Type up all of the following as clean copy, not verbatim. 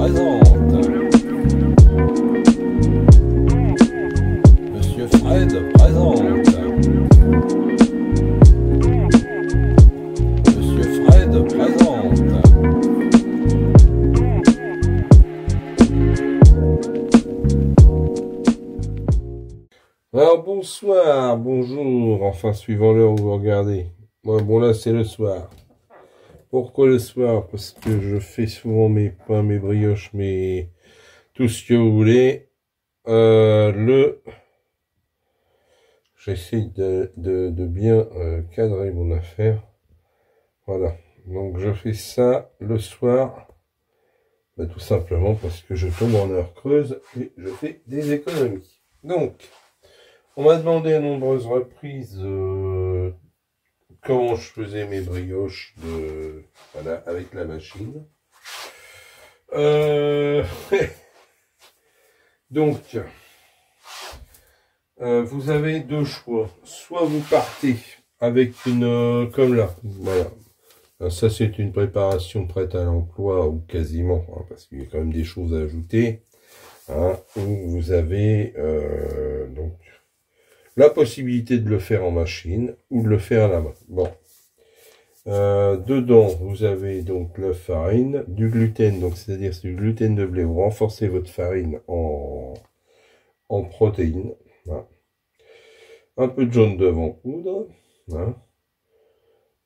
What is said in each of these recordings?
présente. Monsieur Fred présente. Monsieur Fred présente. Alors bonsoir, bonjour, enfin suivant l'heure où vous regardez. Ouais, bon là c'est le soir. Pourquoi le soir? Parce que je fais souvent mes pains, mes brioches, mes tout ce que vous voulez. J'essaie de bien cadrer mon affaire. Voilà. Donc je fais ça le soir. Bah, tout simplement parce que je tombe en heure creuse et je fais des économies. Donc, on m'a demandé à nombreuses reprises comment je faisais mes brioches voilà, avec la machine. Donc, vous avez deux choix. Soit vous partez avec une, comme là, voilà. Ça, c'est une préparation prête à l'emploi, ou quasiment, hein, parce qu'il y a quand même des choses à ajouter, hein, où vous avez donc la possibilité de le faire en machine ou de le faire à la main. Bon. Dedans, vous avez donc la farine, du gluten, donc c'est-à-dire du gluten de blé. Vous renforcez votre farine en protéines. Hein. Un peu de jaune d'œuf en poudre. Hein.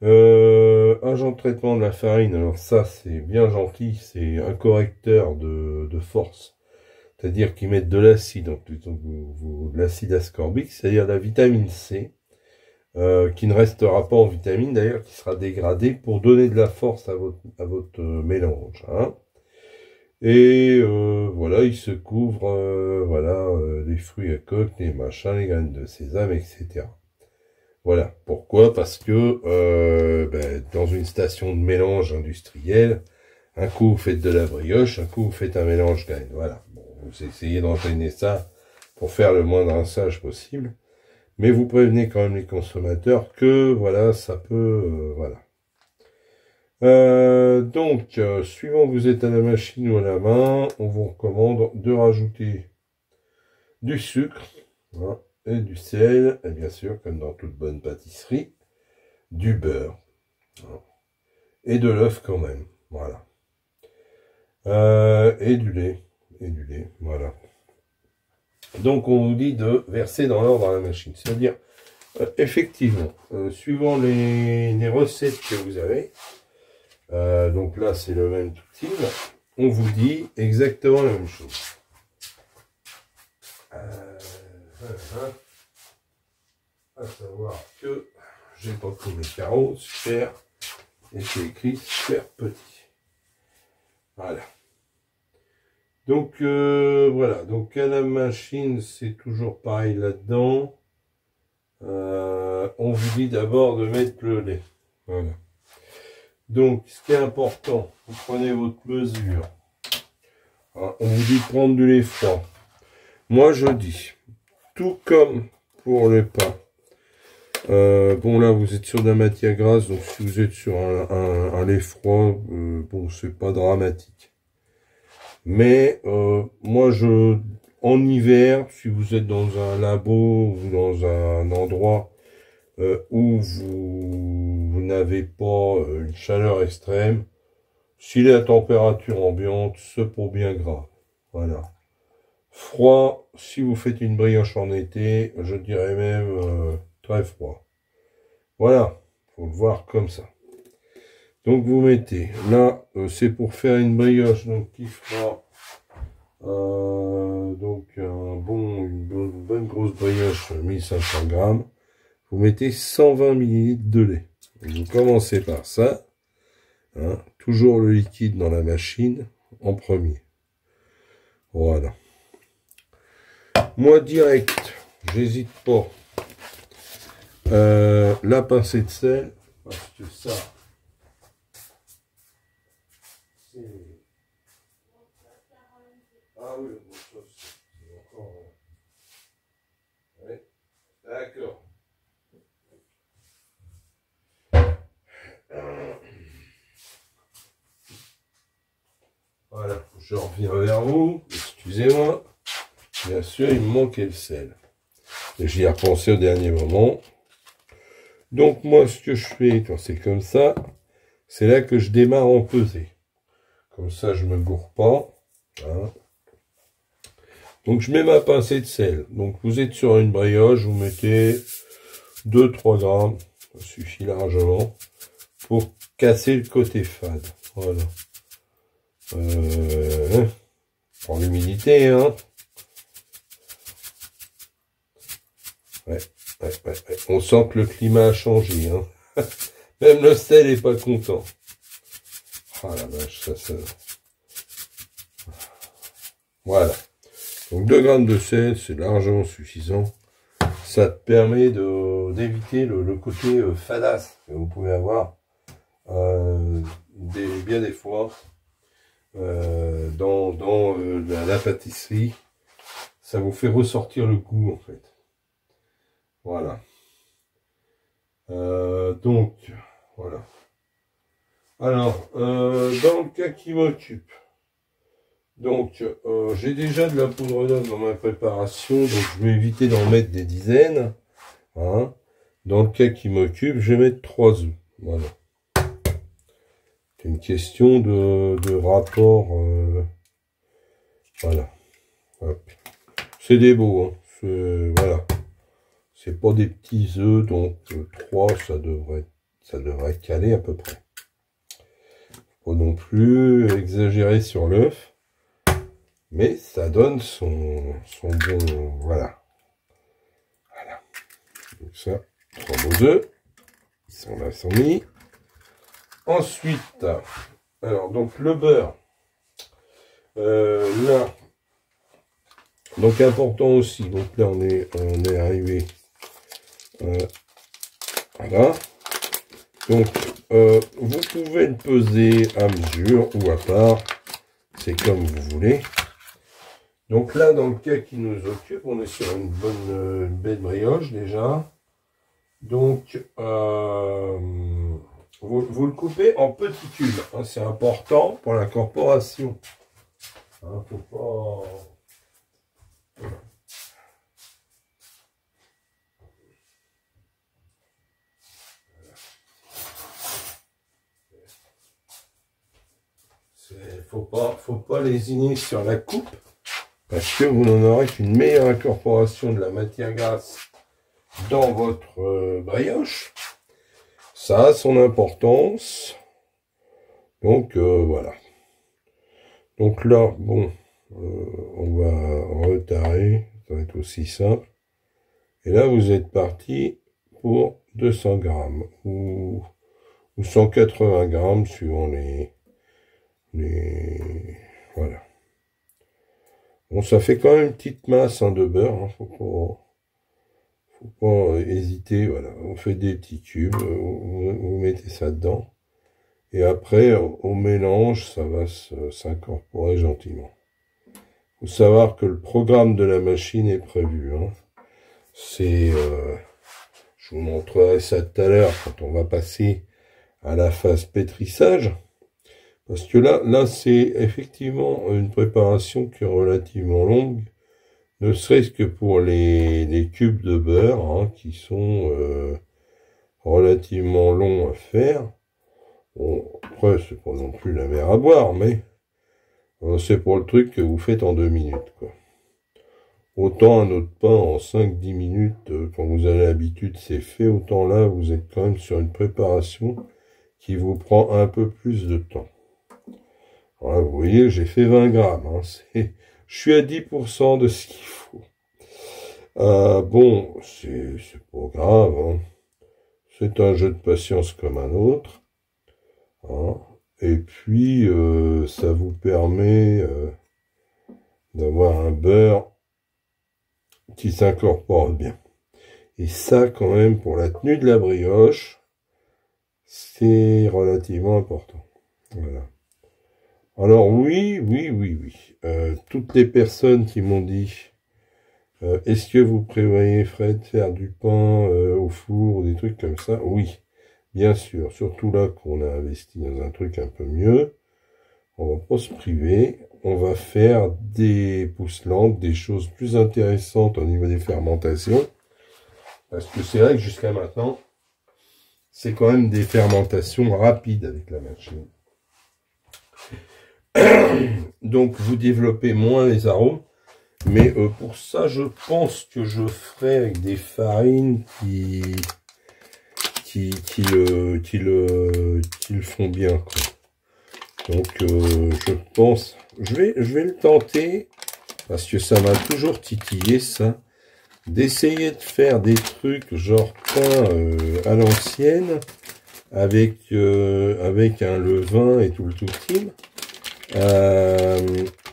Agent de traitement de la farine, alors ça c'est bien gentil, c'est un correcteur de force. C'est-à-dire qu'ils mettent de l'acide, de l'acide ascorbique, c'est-à-dire la vitamine C. Qui ne restera pas en vitamine d'ailleurs, qui sera dégradée pour donner de la force à votre mélange. Hein. Et voilà, il se couvre, voilà, les fruits à coque, les machins, les graines de sésame, etc. Voilà. Pourquoi? Parce que dans une station de mélange industrielle, un coup vous faites de la brioche, un coup vous faites un mélange graine. Voilà. Bon, vous essayez d'entraîner ça pour faire le moins de rinçage possible. Mais vous prévenez quand même les consommateurs que, voilà, ça peut, voilà. Donc, suivant que vous êtes à la machine ou à la main, on vous recommande de rajouter du sucre, hein, et du sel, et bien sûr, comme dans toute bonne pâtisserie, du beurre, hein, et de l'œuf quand même, voilà. Et du lait, voilà. Donc, on vous dit de verser dans l'ordre dans la machine, c'est-à-dire, effectivement, suivant les recettes que vous avez, donc là c'est le même tout on vous dit exactement la même chose. À savoir que j'ai pas pris mes carreaux, super, et c'est écrit super petit. Voilà. Donc voilà, donc à la machine c'est toujours pareil là-dedans. On vous dit d'abord de mettre le lait. Voilà. Donc, ce qui est important, vous prenez votre mesure. Hein, on vous dit de prendre du lait froid. Moi, je dis, tout comme pour les pains. Bon, là, vous êtes sur de la matière grasse, donc si vous êtes sur un lait froid, bon, c'est pas dramatique. Mais, moi, en hiver, si vous êtes dans un labo ou dans un endroit où vous n'avez pas une chaleur extrême, s'il est à température ambiante, c'est pour bien grave. Voilà. Froid, si vous faites une brioche en été, je dirais même très froid. Voilà, faut le voir comme ça. Donc vous mettez, là, c'est pour faire une brioche, donc qui fera donc une bonne grosse brioche, 1500 grammes. Vous mettez 120 ml de lait. Vous commencez par ça. Hein, toujours le liquide dans la machine en premier. Voilà. Moi, direct, j'hésite pas. La pincée de sel, parce que ça, c'est... Ah oui, ça, c'est encore... Ouais. D'accord. Voilà, je reviens vers vous. Excusez-moi. Bien sûr, il me manquait le sel. J'y ai repensé au dernier moment. Donc moi, ce que je fais quand c'est comme ça, c'est là que je démarre en pesée. Comme ça, je me gourre pas. Hein. Donc je mets ma pincée de sel. Donc vous êtes sur une brioche, vous mettez 2-3 grammes. Ça suffit largement pour casser le côté fade. Voilà. Pour l'humidité, hein. Ouais. On sent que le climat a changé, hein. Même le sel est pas content. Ah la vache, ça. Voilà. Donc 2 grammes de sel, c'est largement suffisant. Ça te permet d'éviter le côté fadasse que vous pouvez avoir bien des fois dans la pâtisserie. Ça vous fait ressortir le goût en fait. Voilà. Donc, voilà. Alors, dans le cas qui m'occupe, donc, j'ai déjà de la poudre d'œuf dans ma préparation, donc je vais éviter d'en mettre des dizaines. Hein. Dans le cas qui m'occupe, je vais mettre 3 œufs. Voilà. C'est une question de rapport. Voilà. C'est des beaux. Hein. Voilà. C'est pas des petits œufs, donc 3, ça devrait caler à peu près. Pas non plus exagérer sur l'œuf. Mais ça donne son bon... Voilà. Voilà. Donc ça, 3 beaux œufs. Ils sont là, ils sont mis. Ensuite, alors donc le beurre. Là. Donc important aussi. Donc là, on est arrivé. Voilà. Donc, vous pouvez le peser à mesure ou à part. C'est comme vous voulez. Donc là, dans le cas qui nous occupe, on est sur une bonne belle brioche déjà. Donc, vous le coupez en petits cubes. Hein, c'est important pour l'incorporation. Hein, faut pas... Faut pas lésiner sur la coupe. Parce que vous n'en aurez qu'une meilleure incorporation de la matière grasse dans votre brioche. Ça a son importance. Donc voilà. Donc là, bon, on va retarer. Ça va être aussi simple. Et là, vous êtes parti pour 200 grammes ou 180 grammes suivant les voilà. Bon, ça fait quand même une petite masse hein, de beurre. Hein, faut pas hésiter. Voilà, on fait des petits cubes. Vous mettez ça dedans. Et après, au mélange, ça va s'incorporer gentiment. Faut savoir que le programme de la machine est prévu. Hein. Je vous montrerai ça tout à l'heure quand on va passer à la phase pétrissage. Parce que là c'est effectivement une préparation qui est relativement longue, ne serait-ce que pour les cubes de beurre, hein, qui sont relativement longs à faire. Bon, après, c'est pas non plus la mer à boire, mais c'est pour le truc que vous faites en 2 minutes, quoi. Autant un autre pain en 5-10 minutes, quand vous avez l'habitude, c'est fait. Autant là, vous êtes quand même sur une préparation qui vous prend un peu plus de temps. Voilà, vous voyez, j'ai fait 20 grammes. Hein, je suis à 10% de ce qu'il faut. Bon, c'est pas grave. Hein. C'est un jeu de patience comme un autre. Hein. Et puis, ça vous permet d'avoir un beurre qui s'incorpore bien. Et ça, quand même, pour la tenue de la brioche, c'est relativement important. Voilà. Alors oui. Toutes les personnes qui m'ont dit est-ce que vous prévoyez, Fred, faire du pain au four ou des trucs comme ça? Oui, bien sûr. Surtout là qu'on a investi dans un truc un peu mieux. On va pas se priver. On va faire des pousses lentes, des choses plus intéressantes au niveau des fermentations. Parce que c'est vrai que jusqu'à maintenant, c'est quand même des fermentations rapides avec la machine. Donc vous développez moins les arômes. Mais pour ça, je pense que je ferai avec des farines qui le font bien, quoi. Donc je pense, je vais le tenter, parce que ça m'a toujours titillé ça, d'essayer de faire des trucs genre pain à l'ancienne, avec un levain et tout le team,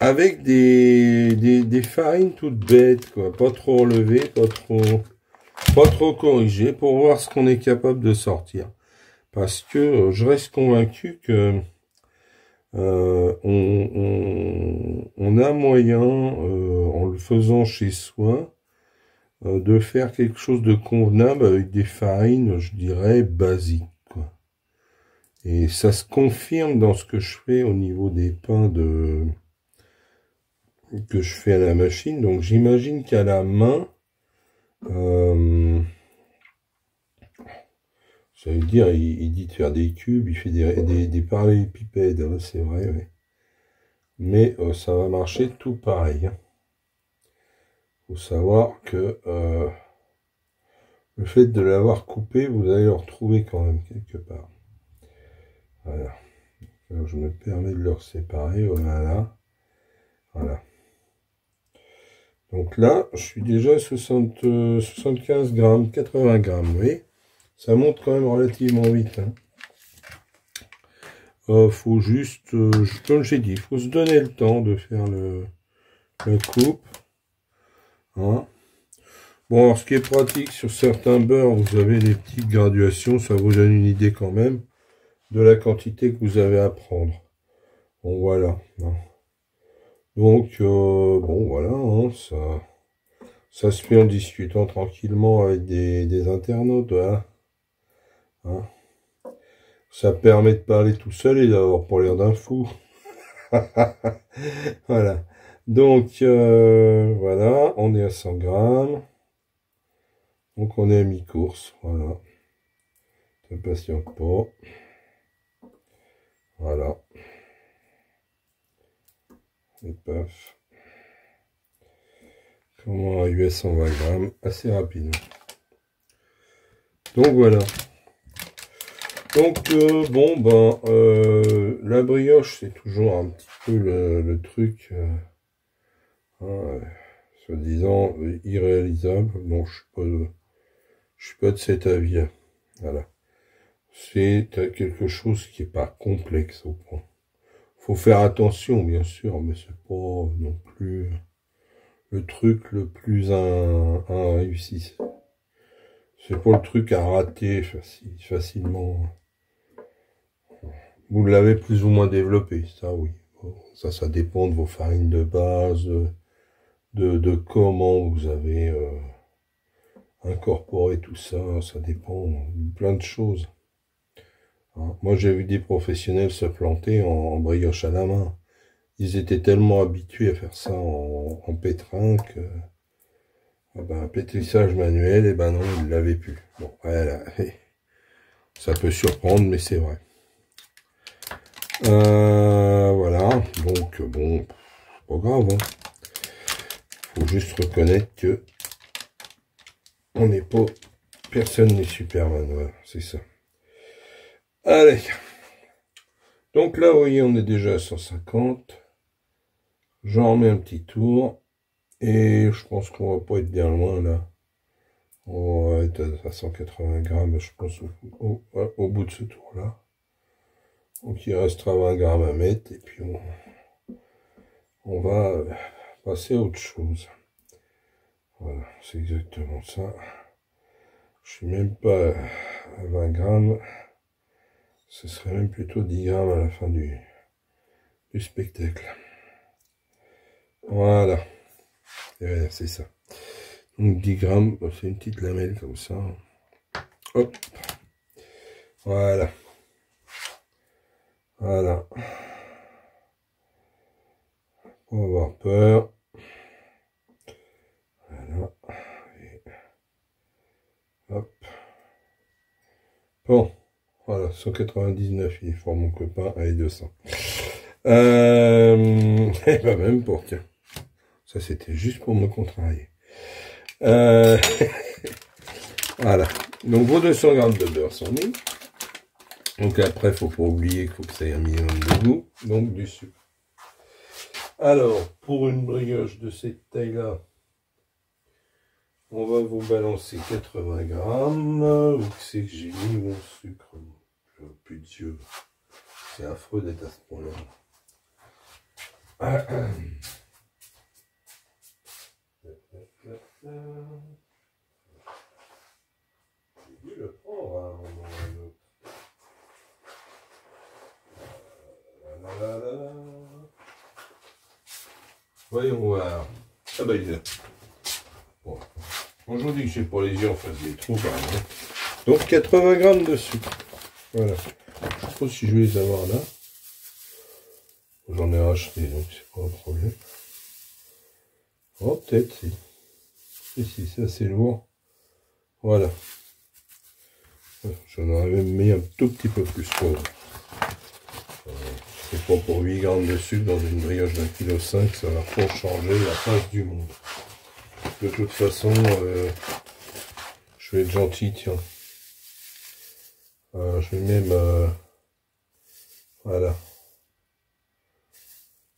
avec des farines toutes bêtes, quoi, pas trop enlevées, pas trop corrigées, pour voir ce qu'on est capable de sortir. Parce que je reste convaincu que on a moyen, en le faisant chez soi, de faire quelque chose de convenable avec des farines, je dirais, basiques, quoi. Et ça se confirme dans ce que je fais au niveau des pains que je fais à la machine. Donc j'imagine qu'à la main, ça veut dire, il dit de faire des cubes, il fait des parallélépipèdes, hein, c'est vrai, oui. Mais ça va marcher tout pareil, hein. Faut savoir que le fait de l'avoir coupé, vous allez le retrouver quand même quelque part. Voilà. Alors, je me permets de le séparer, voilà. Voilà. Donc là, je suis déjà à 75 grammes, 80 grammes, vous voyez. Ça monte quand même relativement vite, hein. Faut juste, comme j'ai dit, il faut se donner le temps de faire la coupe. Hein. Bon, alors ce qui est pratique sur certains beurres, vous avez des petites graduations, ça vous donne une idée quand même de la quantité que vous avez à prendre. Bon, voilà. Hein. Donc, bon, voilà, hein, ça se fait en discutant tranquillement avec des internautes. Voilà. Hein. Ça permet de parler tout seul et d'avoir pas l'air d'un fou. Voilà. Donc, voilà, on est à 100 grammes. Donc, on est à mi-course. Voilà. Ne patiente pas. Voilà. Et paf. Comment à US 120 grammes, assez rapidement. Donc, voilà. Donc, bon, ben, la brioche, c'est toujours un petit peu le truc, hein, soi-disant irréalisable. Non, je suis pas de cet avis. Voilà. C'est quelque chose qui est pas complexe au point. Faut faire attention, bien sûr, mais c'est pas non plus le truc le plus réussi. C'est pas le truc à rater facilement. Vous l'avez plus ou moins développé, ça oui. Ça dépend de vos farines de base, de comment vous avez incorporé tout ça. Ça dépend de plein de choses. Hein. Moi, j'ai vu des professionnels se planter en brioche à la main. Ils étaient tellement habitués à faire ça en pétrin que ben, pétrissage manuel, et ben non, ils ne l'avaient plus. Bon, voilà. Ça peut surprendre, mais c'est vrai. Voilà, donc bon, pas grave. Hein. Faut juste reconnaître que on n'est pas, personne n'est Superman. Voilà, c'est ça. Allez. Donc là, vous voyez, on est déjà à 150. J'en remets un petit tour. Et je pense qu'on va pas être bien loin là. On va être à 180 grammes, je pense, au bout de ce tour-là. Donc il restera 20 grammes à mettre. Et puis on va passer à autre chose. Voilà, c'est exactement ça. Je suis même pas à 20 grammes. Ce serait même plutôt 10 grammes à la fin du spectacle. Voilà. C'est ça. Donc 10 grammes, c'est une petite lamelle comme ça. Hop. Voilà. Voilà. On va avoir peur. Voilà. Et hop. Bon. Voilà, 199, il est fort mon copain. Allez, 200. Et bah même pour, tiens. Ça, c'était juste pour me contrarier. Voilà. Donc, vos 200 grammes de beurre sont mis. Donc après, faut pas oublier qu'il faut que ça ait un minimum de goût. Donc, du sucre. Alors, pour une brioche de cette taille-là, on va vous balancer 80 grammes. Où c'est que j'ai mis mon sucre? J'ai plus de yeux. C'est affreux d'être à ce point-là. J'ai dû le prendre à un moment ou à un autre. Voyons voir. Ah bah il est là. Bon. Aujourd'hui, je sais pas les yeux en face des trous. Hein. Donc 80 grammes de sucre. Voilà. Je sais pas si je vais les avoir là. J'en ai racheté, donc c'est pas un problème. Oh, peut-être si. Si, ça c'est lourd. Voilà. J'en aurais même mis un tout petit peu plus pour. C'est pas pour 8 grammes de sucre dans une brioche d'1,5 kg, ça va pas changer la face du monde. De toute façon, je vais être gentil, tiens. Je vais même, voilà.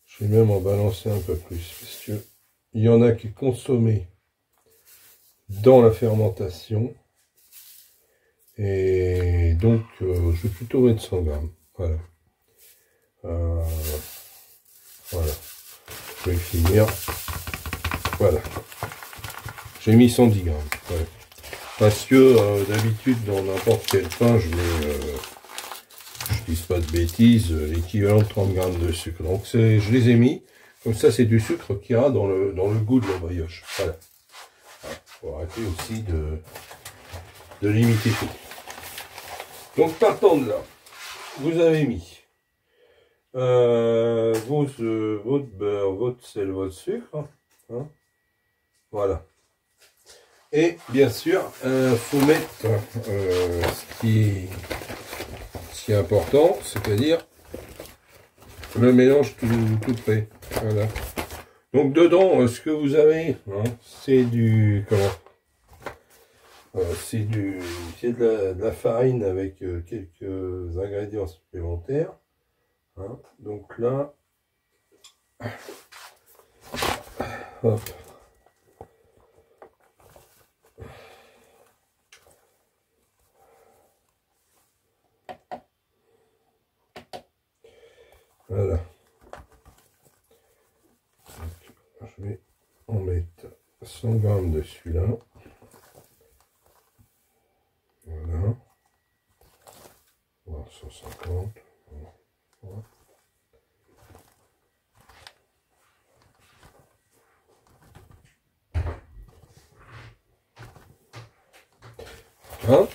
Je vais même en balancer un peu plus, parce que il y en a qui est consommé dans la fermentation. Et donc, je vais plutôt mettre 100 grammes. Voilà. Voilà. Je vais finir. Voilà. J'ai mis 110 grammes. Ouais. Parce que d'habitude, dans n'importe quel pain, je mets, je dis pas de bêtises, l'équivalent de 30 grammes de sucre. Donc, je les ai mis. Comme ça, c'est du sucre qui ira dans le goût de la brioche. Voilà. Faut arrêter aussi de limiter tout. Donc, partant de là, vous avez mis votre beurre, votre sel, votre sucre. Hein, voilà. Et bien sûr, faut mettre ce qui est important, c'est-à-dire le mélange tout prêt. Voilà. Donc dedans, ce que vous avez, hein, c'est du c'est de la farine avec quelques ingrédients supplémentaires. Hein. Donc là, hop. Voilà. Donc, je vais en mettre 100 grammes de celui-là. Voilà. Voire 150. Voilà. Hein?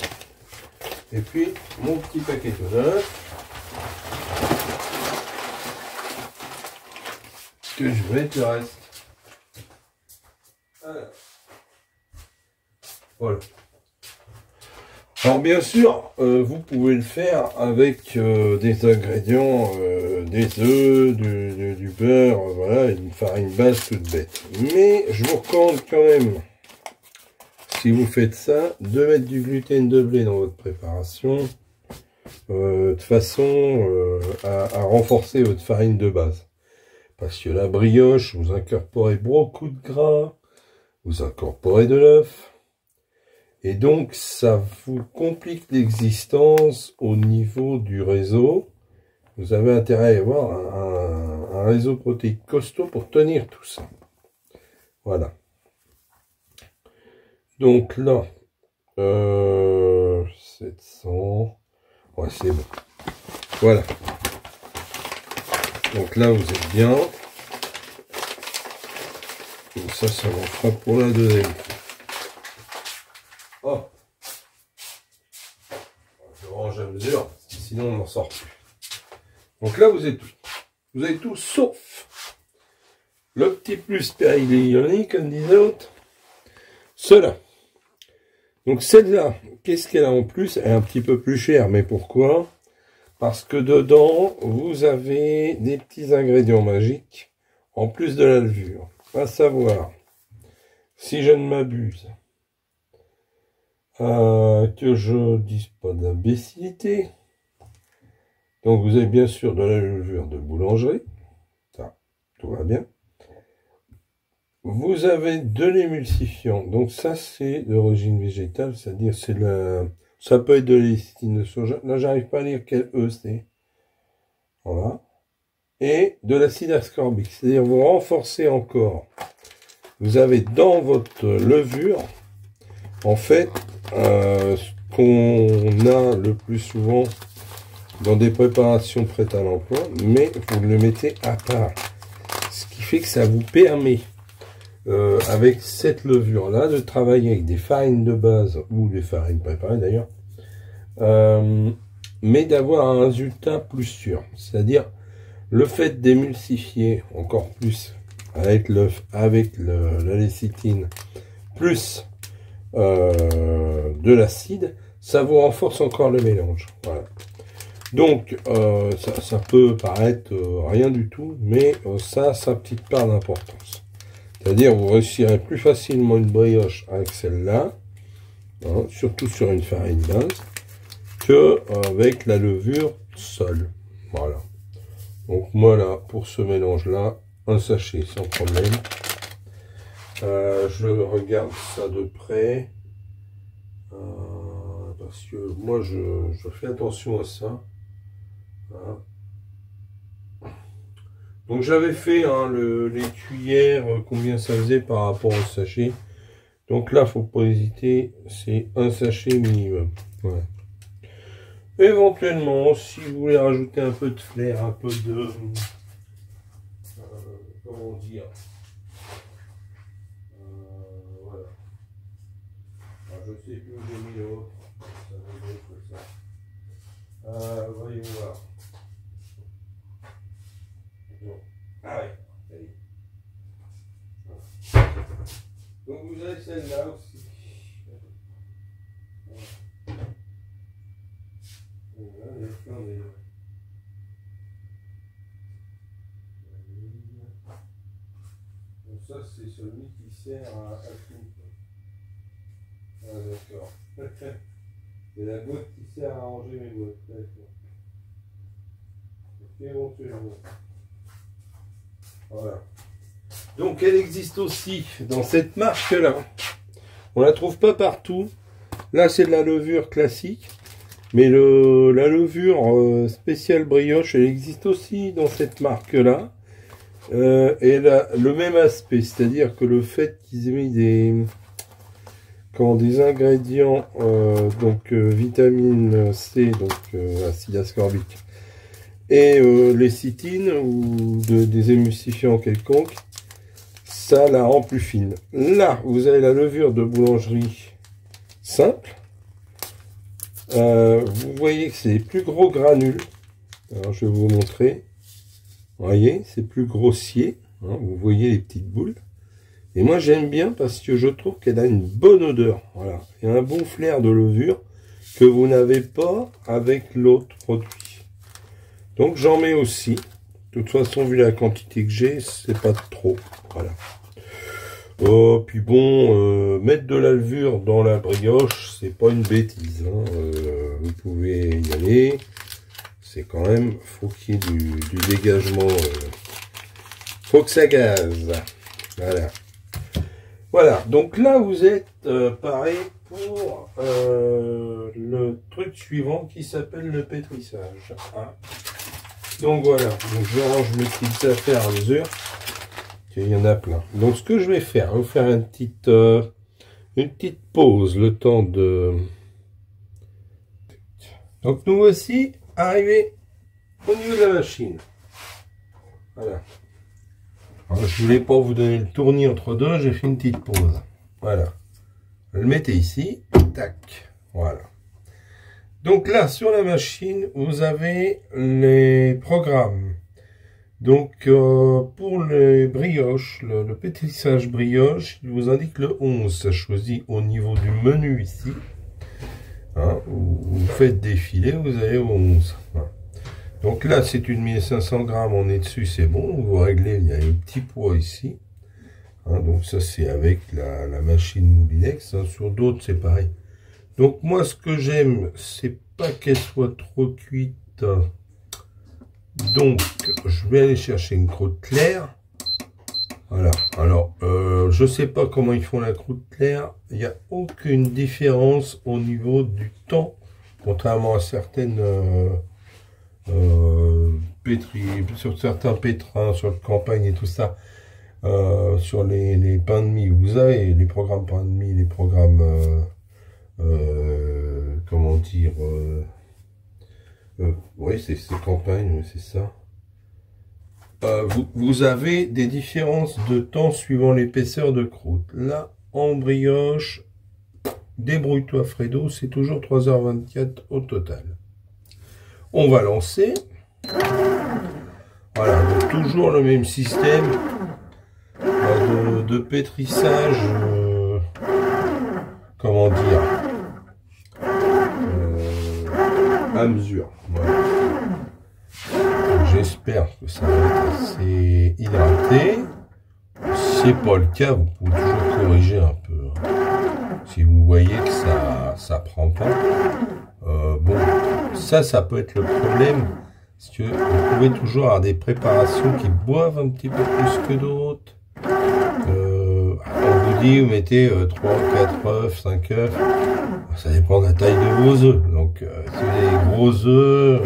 Et puis mon petit paquet de neuf que je vais mettre le reste. Voilà. Alors bien sûr, vous pouvez le faire avec des ingrédients, des œufs, du beurre, voilà, une farine basse toute bête. Mais je vous recommande quand même, si vous faites ça, de mettre du gluten de blé dans votre préparation, de façon à renforcer votre farine de base. Parce que la brioche, vous incorporez beaucoup de gras, vous incorporez de l'œuf, et donc ça vous complique l'existence au niveau du réseau. Vous avez intérêt à avoir un réseau protéique costaud pour tenir tout ça. Voilà. Donc là, 700, ouais c'est bon. Voilà. Donc là vous êtes bien. Donc ça m'en fera pour la deuxième fois. Oh. Je range à mesure, sinon on n'en sort plus. Donc là vous êtes tout. Vous avez tout sauf Le petit plus périodique, comme disait l'autre, cela. Donc celle-là, qu'est-ce qu'elle a en plus? Elle est un petit peu plus chère, mais pourquoi? Parce que dedans, vous avez des petits ingrédients magiques, en plus de la levure. À savoir, si je ne m'abuse, que je dise pas d'imbécilité. Donc vous avez bien sûr de la levure de boulangerie, ça, tout va bien. Vous avez de l'émulsifiant, donc ça c'est d'origine végétale, c'est-à-dire c'est ça peut être de l'écitine de soja. Là j'arrive pas à lire quel E c'est. Voilà. Et de l'acide ascorbique, c'est-à-dire vous renforcez encore. Vous avez dans votre levure, en fait, ce qu'on a le plus souvent dans des préparations prêtes à l'emploi, mais vous le mettez à part. Ce qui fait que ça vous permet, avec cette levure-là, de travailler avec des farines de base, ou des farines préparées d'ailleurs, mais d'avoir un résultat plus sûr. C'est-à-dire, le fait d'émulsifier encore plus avec la lécithine, plus de l'acide, ça vous renforce encore le mélange. Voilà. Donc, ça peut paraître rien du tout, mais ça a sa petite part d'importance. C'est-à-dire, vous réussirez plus facilement une brioche avec celle-là, hein, surtout sur une farine base, que avec la levure seule. Voilà. Donc, moi, là, pour ce mélange-là, un sachet sans problème. Je regarde ça de près. Parce que moi, je fais attention à ça. Voilà. Donc j'avais fait hein, les cuillères, combien ça faisait par rapport au sachet. Donc là, faut pas hésiter, c'est un sachet minimum. Ouais. Éventuellement, si vous voulez rajouter un peu de flair, un peu de... comment dire, voilà. Alors, je sais plus où j'ai mis l'autre. Ça va être ça. Voyons voir. Ah ouais, ça y est. Voilà. Donc vous avez celle-là aussi. Voilà, il y a plein de... Donc ça c'est celui qui sert à tout. Ah d'accord. C'est la boîte qui sert à ranger mes boîtes. D'accord. Donc éventuellement. Voilà. Donc elle existe aussi dans cette marque-là. On la trouve pas partout. Là c'est de la levure classique. Mais la levure spéciale brioche, elle existe aussi dans cette marque-là. Et elle a le même aspect. C'est-à-dire que le fait qu'ils aient mis des ingrédients, vitamine C, donc acide ascorbique, et lécithine ou des émulsifiants quelconques, ça la rend plus fine. Là, vous avez la levure de boulangerie simple. Vous voyez que c'est des plus gros granules. Alors, je vais vous montrer. Vous voyez, c'est plus grossier. Hein, vous voyez les petites boules. Et moi, j'aime bien parce que je trouve qu'elle a une bonne odeur. Voilà. Et un bon flair de levure que vous n'avez pas avec l'autre produit. Donc j'en mets aussi. De toute façon, vu la quantité que j'ai, c'est pas trop. Voilà. Oh, puis bon, mettre de la levure dans la brioche, c'est pas une bêtise. Hein. Vous pouvez y aller. C'est quand même, faut qu'il y ait du dégagement. Faut que ça gaze. Voilà. Voilà. Donc là, vous êtes pareil pour le truc suivant qui s'appelle le pétrissage. Hein. Donc voilà, donc je range mes petites affaires à mesure. Il y en a plein. Donc ce que je vais faire, je vais faire une petite pause, le temps de... Donc nous voici arrivés au niveau de la machine. Voilà. Alors, je voulais pas vous donner le tournis entre deux, j'ai fait une petite pause. Voilà. Vous le mettez ici, tac, voilà. Donc là, sur la machine, vous avez les programmes Donc, pour les brioches, le pétrissage brioche, il vous indique le 11. Ça choisit au niveau du menu ici. Hein, vous faites défiler, vous allez au 11. Voilà. Donc là, c'est une 1500 grammes, on est dessus, c'est bon. Vous réglez, il y a un petit poids ici. Hein, donc ça, c'est avec la machine Moulinex. Hein. Sur d'autres, c'est pareil. Donc moi, ce que j'aime, c'est pas qu'elle soit trop cuite. Donc, je vais aller chercher une croûte claire. Voilà. Alors, je sais pas comment ils font la croûte claire. Il n'y a aucune différence au niveau du temps, contrairement à certaines sur certains pétrins, sur le campagne et tout ça, sur les pains de mie. Vous avez les programmes pains de mie, les programmes, comment dire, oui, c'est campagne, c'est ça. Vous avez des différences de temps suivant l'épaisseur de croûte. Là, en brioche, débrouille-toi Fredo, c'est toujours 3h24 au total. On va lancer. Voilà, donc toujours le même système de pétrissage, comment dire, à mesure. Voilà. J'espère que ça va être assez hydraté. Si c'est pas le cas, vous pouvez toujours corriger un peu. Hein. Si vous voyez que ça prend pas. Bon, ça peut être le problème. Parce que vous pouvez toujours avoir des préparations qui boivent un petit peu plus que d'autres. On vous dit, vous mettez 3, 4 œufs, 5 œufs. Ça dépend de la taille de vos œufs. Donc, si vous avez des gros œufs,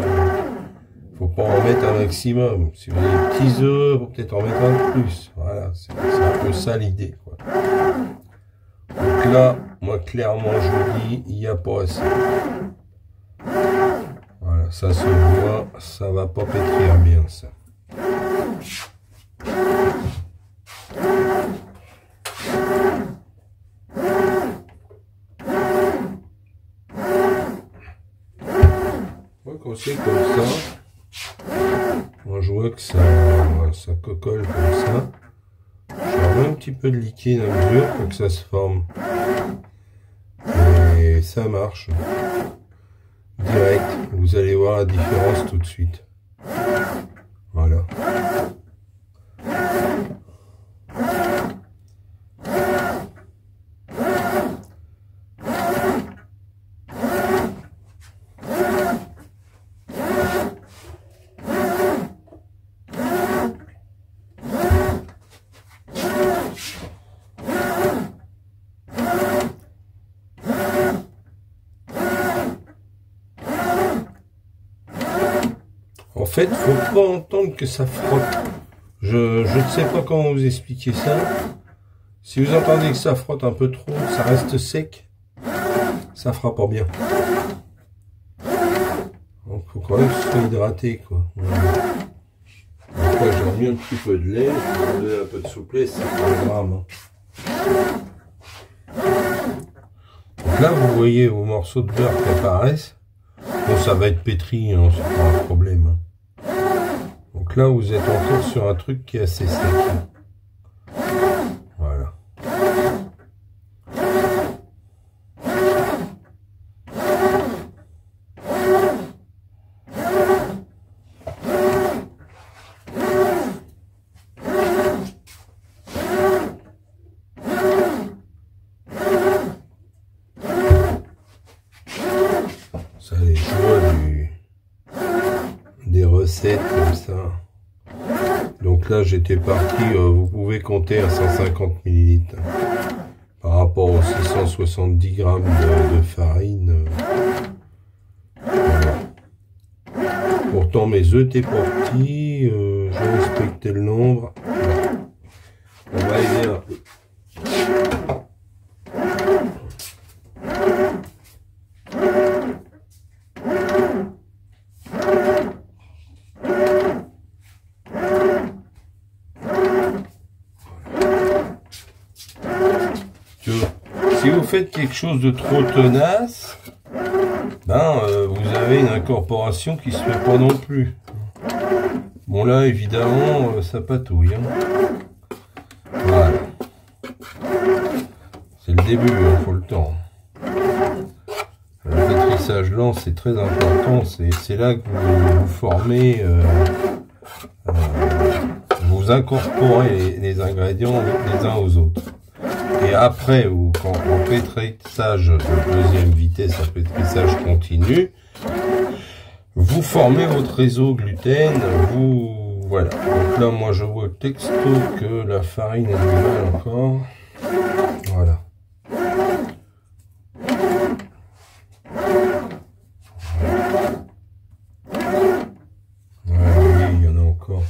faut pas en mettre un maximum. Si vous avez des petits œufs, faut peut-être en mettre un de plus. Voilà, c'est un peu ça l'idée. Donc là, moi clairement je vous dis, il n'y a pas assez. Voilà, ça se voit, ça va pas pétrir bien ça. Quand c'est comme ça, moi je vois que ça cocolle comme ça. Je remets un petit peu de liquide à mesure pour que ça se forme. Et ça marche. Direct, vous allez voir la différence tout de suite. Voilà. En fait, faut pas entendre que ça frotte. Je ne sais pas comment vous expliquer ça. Si vous entendez que ça frotte un peu trop, ça reste sec, ça fera pas bien. Donc faut quand même que ce soit hydraté, quoi. Après, j'ai remis un petit peu de lait, je vais donner un peu de souplesse, c'est pas grave. Donc là, vous voyez vos morceaux de beurre qui apparaissent. Bon, ça va être pétri, hein, c'est pas un problème. Hein. Donc là, vous êtes encore sur un truc qui est assez sec. Voilà. Ça, les joies des recettes comme ça. Donc là, j'étais parti, vous pouvez compter à 150 ml par rapport aux 670 grammes de farine. Voilà. Pourtant, mes œufs étaient pas petits, j'ai respecté le nombre. On va aider un peu. Si vous faites quelque chose de trop tenace, ben, vous avez une incorporation qui se fait pas non plus. Bon là évidemment ça patouille. Hein. Voilà. C'est le début, il faut le temps. Le pétrissage lent c'est très important, c'est là que vous formez, vous incorporez les ingrédients les uns aux autres. Et après, quand en pétrissage de deuxième vitesse, en pétrissage continu, vous formez votre réseau gluten, voilà. Donc là, moi, je vois texto que la farine est du mal encore. Voilà. Ouais, il y en a encore.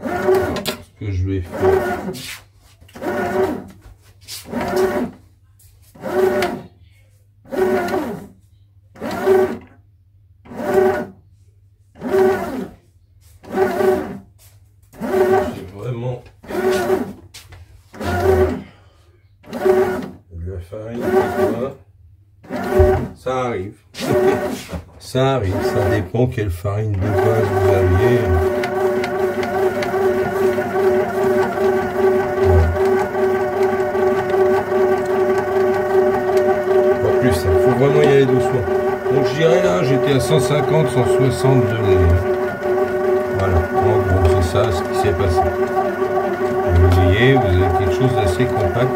Ce que je vais faire. Ça arrive. Ça arrive, ça dépend quelle farine de base vous aviez. Pas plus, il faut vraiment y aller doucement. Donc je dirais là, j'étais à 150, 160 de lait. Voilà, en gros, c'est ça ce qui s'est passé. Vous voyez, vous avez quelque chose d'assez compact.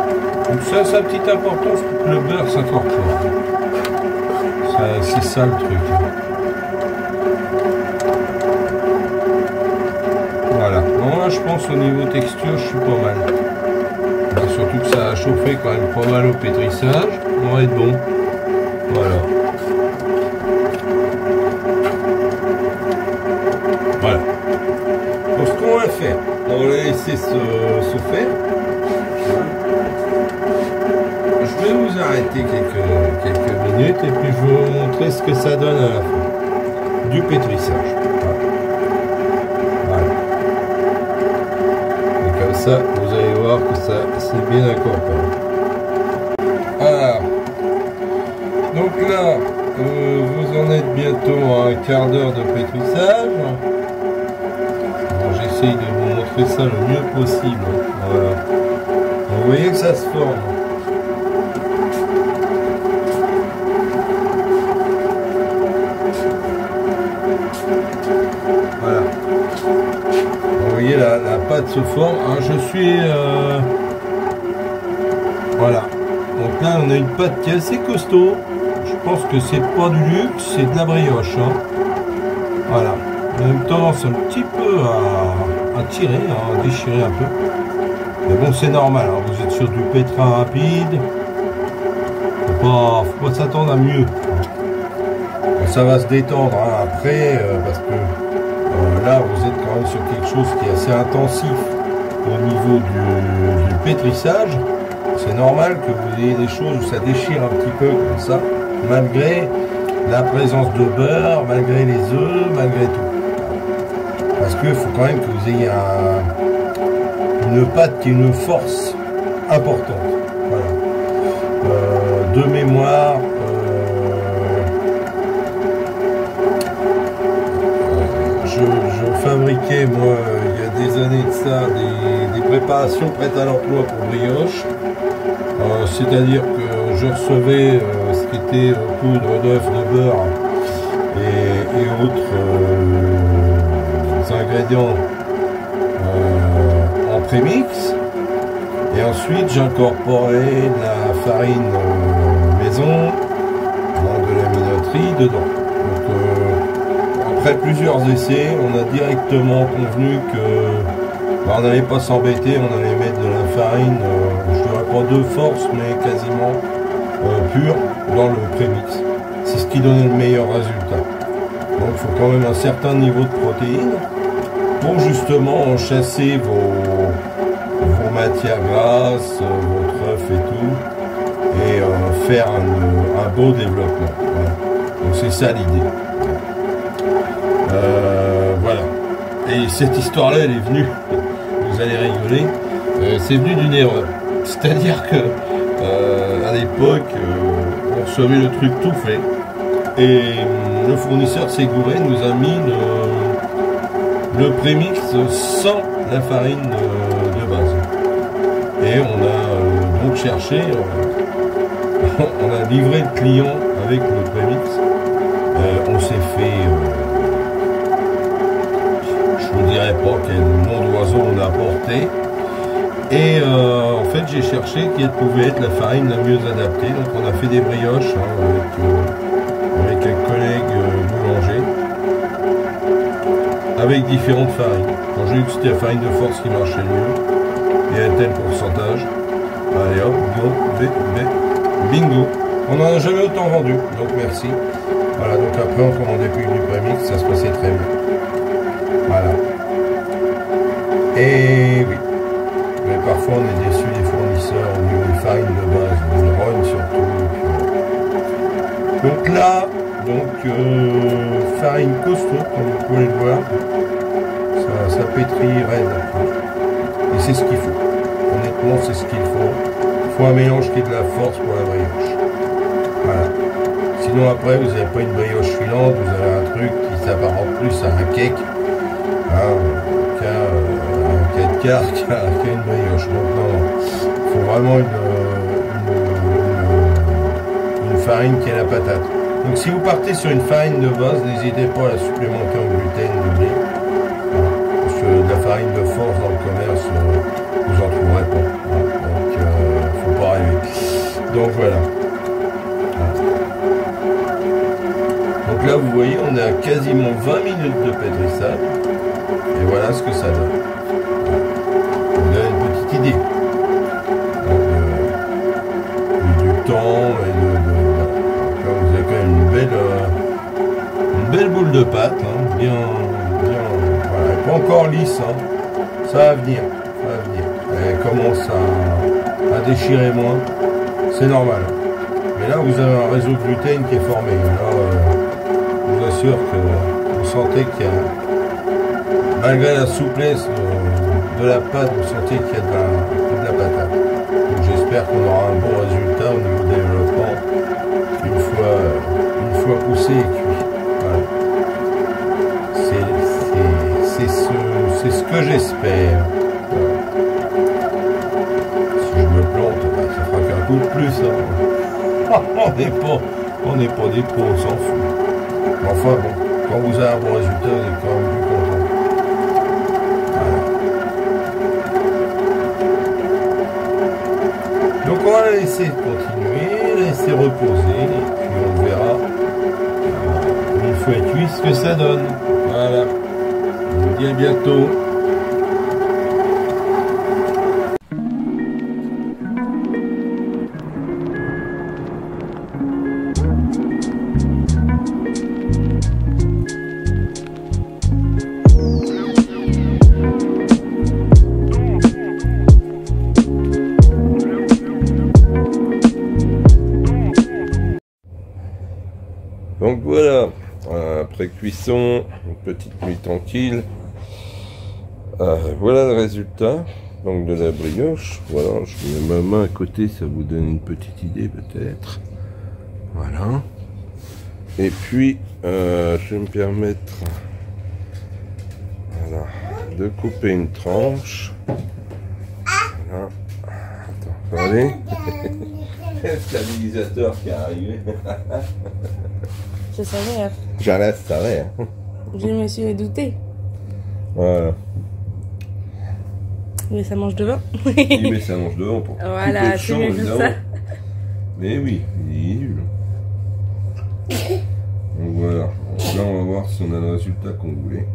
Donc ça, sa petite importance pour que le beurre s'incorpore. C'est ça le truc. Voilà. Bon, là, je pense au niveau texture, je suis pas mal. Et surtout que ça a chauffé quand même pas mal au pétrissage. On va être bon. Voilà. Voilà. Donc ce qu'on va faire, on va laisser se faire. Je vais vous arrêter quelques minutes et puis je vais vous montrer ce que ça donne à la fin du pétrissage. Voilà. Et comme ça, vous allez voir que ça c'est bien incorporé. Alors, donc là, vous en êtes bientôt à un quart d'heure de pétrissage. J'essaye de vous montrer ça le mieux possible. Voilà. Vous voyez que ça se forme. Voilà. Vous voyez la pâte se forme. Alors, je suis voilà. Donc là on a une pâte qui est assez costaud. Je pense que c'est pas du luxe, c'est de la brioche. Hein. Voilà. En même temps c'est un petit peu à tirer, à déchirer un peu. Mais bon c'est normal. Hein. Vous êtes sur du pétrin rapide. Faut pas s'attendre à mieux. Ça va se détendre hein, après parce que là vous êtes quand même sur quelque chose qui est assez intensif au niveau du pétrissage. C'est normal que vous ayez des choses où ça déchire un petit peu comme ça, malgré la présence de beurre, malgré les œufs, malgré tout. Parce qu'il faut quand même que vous ayez une pâte qui ait une force importante. Voilà. De mémoire, je fabriquais moi il y a des années de ça des préparations prêtes à l'emploi pour brioche, c'est-à-dire que je recevais ce qui était poudre d'œuf, de beurre et autres ingrédients en prémix, et ensuite j'incorporais de la farine maison, de la minoterie dedans. Donc, après plusieurs essais, on a directement convenu que on n'allait pas s'embêter, on allait mettre de la farine, je dirais pas de force, mais quasiment pure dans le prémix. C'est ce qui donnait le meilleur résultat. Donc il faut quand même un certain niveau de protéines pour justement chasser vos matières grasses, votre œuf et tout, et faire un beau développement. Voilà. Donc c'est ça l'idée. Voilà. Et cette histoire-là, elle est venue, vous allez rigoler, c'est venu d'une erreur. C'est-à-dire que à l'époque, on recevait le truc tout fait, et le fournisseur Ségouré nous a mis le prémix sans la farine de base. Et on a donc cherché, on a livré le client avec le prémix. On s'est fait, je vous dirais pas quel nom d'oiseau on a porté. Et en fait j'ai cherché quelle pouvait être la farine la mieux adaptée. Donc on a fait des brioches avec un collègue boulanger avec différentes farines. Quand j'ai vu que c'était la farine de force qui marchait le mieux, et à tel pourcentage, allez hop, go, bingo. On n'en a jamais autant vendu, donc merci. Voilà, donc après on commandait plus du prémix, ça se passait très bien. Voilà. Et oui. Mais parfois on est déçu des fournisseurs au niveau des farines de base, du rhum surtout. Donc là, farine costaud, comme vous pouvez le voir, ça pétrit raide. Et c'est ce qu'il faut. Honnêtement, c'est ce qu'il faut. Il faut un mélange qui ait de la force pour la brioche. Voilà. Sinon après, vous n'avez pas une brioche filante, vous avez un truc qui s'apparente plus à un cake. Un 4 quarts qu'à une brioche. Donc non, il faut vraiment une farine qui ait la patate. Donc si vous partez sur une farine de base, n'hésitez pas à la supplémenter en gluten, de blé. Voilà. Parce que de la farine de force dans le commerce, vous en trouverez pas. Voilà. Donc faut pas rêver. Donc voilà. Donc là vous voyez, on est à quasiment 20 minutes de pétrissage. Et voilà ce que ça donne. On a une petite idée du temps et là, vous avez quand même une belle boule de pâte, hein, bien, voilà, pas encore lisse, hein. Ça va venir, Elle commence à déchirer moins, c'est normal. Mais là, vous avez un réseau de gluten qui est formé. Là, je vous assure que vous sentez qu'il y a, malgré la souplesse de la pâte, vous sentez qu'il y a de la patate. Donc j'espère qu'on aura un bon résultat au niveau du développement une fois poussé et cuit. Voilà. C'est ce que j'espère. Voilà. Si je me plante, ça fera qu'un coup de plus. Hein. On n'est pas des pros, on s'en fout. Enfin bon, quand vous avez un bon résultat, vous êtes quand même plus content. Donc on va la laisser continuer, la laisser reposer, et puis on verra une fois cuit ce que ça donne. Voilà. Je vous dis à bientôt. Donc voilà, après cuisson, une petite nuit tranquille. Voilà le résultat donc de la brioche. Voilà, je mets ma main à côté, ça vous donne une petite idée peut-être. Voilà. Et puis, je vais me permettre voilà, de couper une tranche. Voilà. Attends, ça va aller. Le stabilisateur qui est arrivé. Je savais. Hein. J'en laisse, ça va. Hein. Je me suis douté. Voilà. Mais ça mange devant. Oui, mais ça mange devant pour voilà, couper le champ, évidemment. Ça. Mais oui, il est nul. Donc voilà. Donc là, on va voir si on a le résultat qu'on voulait.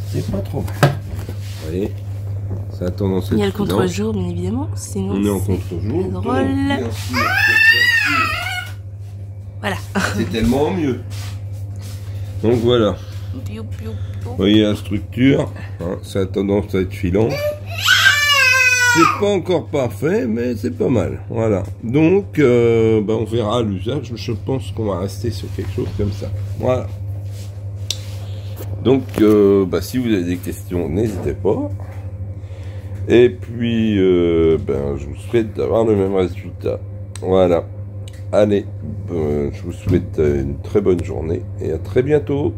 C'est pas trop mal. Vous voyez, ça a tendance à être. Il y a le contre-jour, bien évidemment. Sinon, on est en contre-jour. Drôle. Voilà. C'est tellement mieux. Donc voilà. Vous voyez la structure, hein, ça a tendance à être filant. C'est pas encore parfait, mais c'est pas mal. Voilà. Donc, on verra l'usage. Je pense qu'on va rester sur quelque chose comme ça. Voilà. Donc, si vous avez des questions, n'hésitez pas. Et puis, je vous souhaite d'avoir le même résultat. Voilà. Allez, je vous souhaite une très bonne journée et à très bientôt.